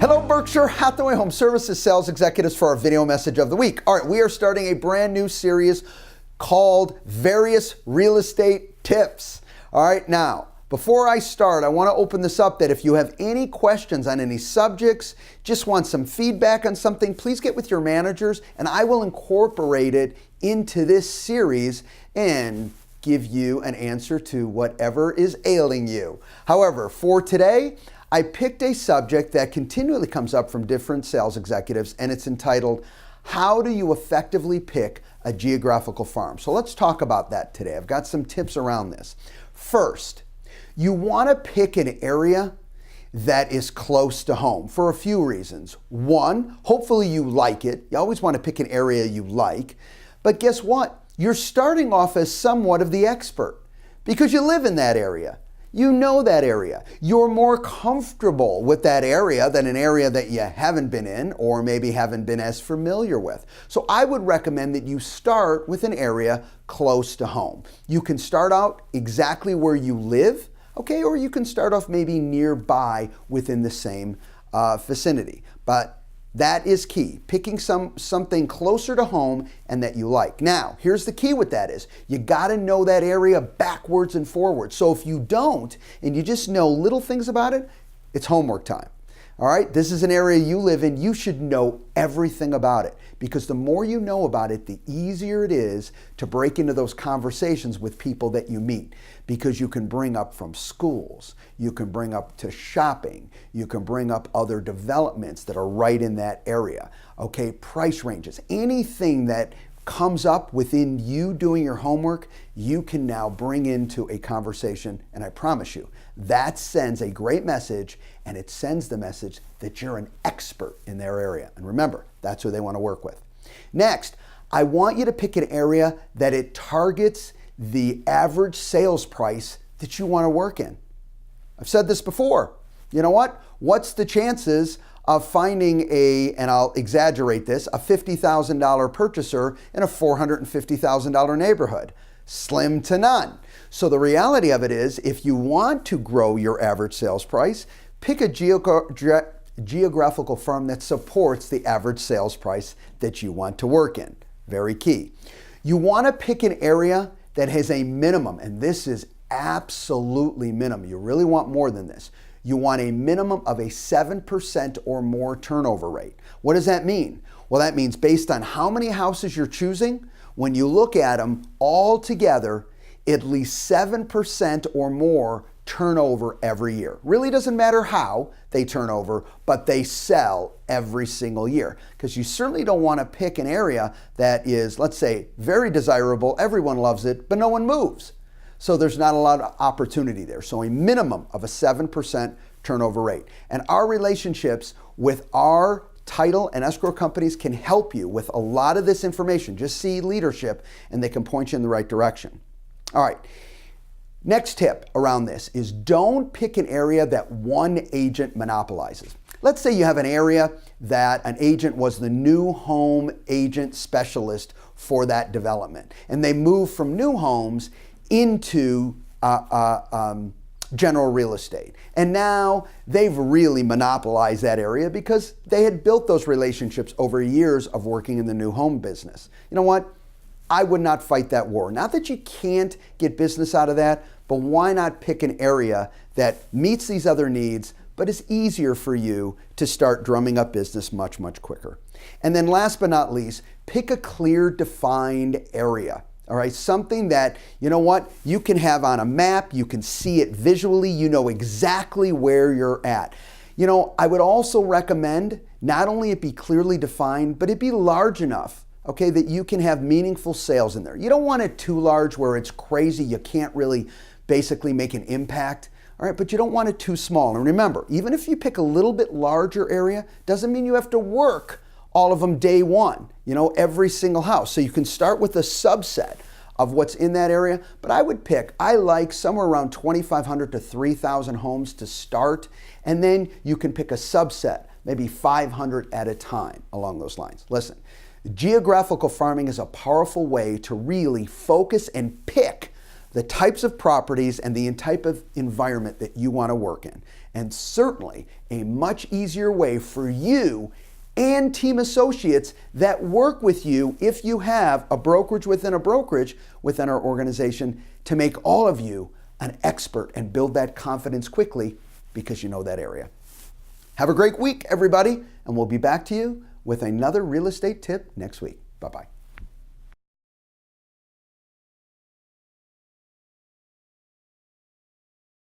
Hello, Berkshire Hathaway Home Services sales executives for our video message of the week. All right, we are starting a brand new series called Various Real Estate Tips. All right, now, before I start, I want to open this up that if you have any questions on any subjects, just want some feedback on something, please get with your managers and I will incorporate it into this series and give you an answer to whatever is ailing you. However, for today, I picked a subject that continually comes up from different sales executives, and it's entitled, How Do You Effectively Pick a Geographical Farm? So let's talk about that today. I've got some tips around this. First, you want to pick an area that is close to home for a few reasons. One, hopefully you like it. You always want to pick an area you like. But guess what? You're starting off as somewhat of the expert because you live in that area. You know that area. You're more comfortable with that area than an area that you haven't been in or maybe haven't been as familiar with. So I would recommend that you start with an area close to home. You can start out exactly where you live, okay, or you can start off maybe nearby within the same vicinity. But that is key, picking something closer to home and that you like. Now, here's the key with that is, you gotta know that area backwards and forwards. So if you don't, and you just know little things about it, it's homework time. All right, this is an area you live in, you should know everything about it because the more you know about it, the easier it is to break into those conversations with people that you meet because you can bring up from schools, you can bring up to shopping, you can bring up other developments that are right in that area, okay, price ranges, anything that comes up within you doing your homework, you can now bring into a conversation, and I promise you, that sends a great message, and it sends the message that you're an expert in their area. And remember, that's who they want to work with. Next, I want you to pick an area that it targets the average sales price that you want to work in. I've said this before. You know what? What's the chances of finding and I'll exaggerate this, a $50,000 purchaser in a $450,000 neighborhood? Slim to none. So the reality of it is, if you want to grow your average sales price, pick a geographical firm that supports the average sales price that you want to work in. Very key. You want to pick an area that has a minimum, and this is absolutely minimum. You really want more than this. You want a minimum of a 7% or more turnover rate. What does that mean? Well, that means based on how many houses you're choosing, when you look at them all together, at least 7% or more turnover every year. Really doesn't matter how they turn over, but they sell every single year. Because you certainly don't want to pick an area that is, let's say, very desirable, everyone loves it, but no one moves. So there's not a lot of opportunity there. So a minimum of a 7% turnover rate. And our relationships with our title and escrow companies can help you with a lot of this information. Just see leadership and they can point you in the right direction. All right. Next tip around this is don't pick an area that one agent monopolizes. Let's say you have an area that an agent was the new home agent specialist for that development. And they move from new homes into general real estate. And now they've really monopolized that area because they had built those relationships over years of working in the new home business. You know what? I would not fight that war. Not that you can't get business out of that, but why not pick an area that meets these other needs, but is easier for you to start drumming up business much, much quicker. And then last but not least, pick a clear, defined area. All right, something that, you know what, you can have on a map, you can see it visually, you know exactly where you're at. You know, I would also recommend not only it be clearly defined, but it be large enough, okay, that you can have meaningful sales in there. You don't want it too large where it's crazy, you can't really basically make an impact. All right, but you don't want it too small. And remember, even if you pick a little bit larger area, doesn't mean you have to work all of them day one, you know, every single house. So you can start with a subset of what's in that area, but I like somewhere around 2,500 to 3,000 homes to start, and then you can pick a subset, maybe 500 at a time along those lines. Listen, geographical farming is a powerful way to really focus and pick the types of properties and the type of environment that you want to work in. And certainly a much easier way for you and team associates that work with you, if you have a brokerage within our organization, to make all of you an expert and build that confidence quickly because you know that area. Have a great week, everybody, and we'll be back to you with another real estate tip next week. Bye-bye.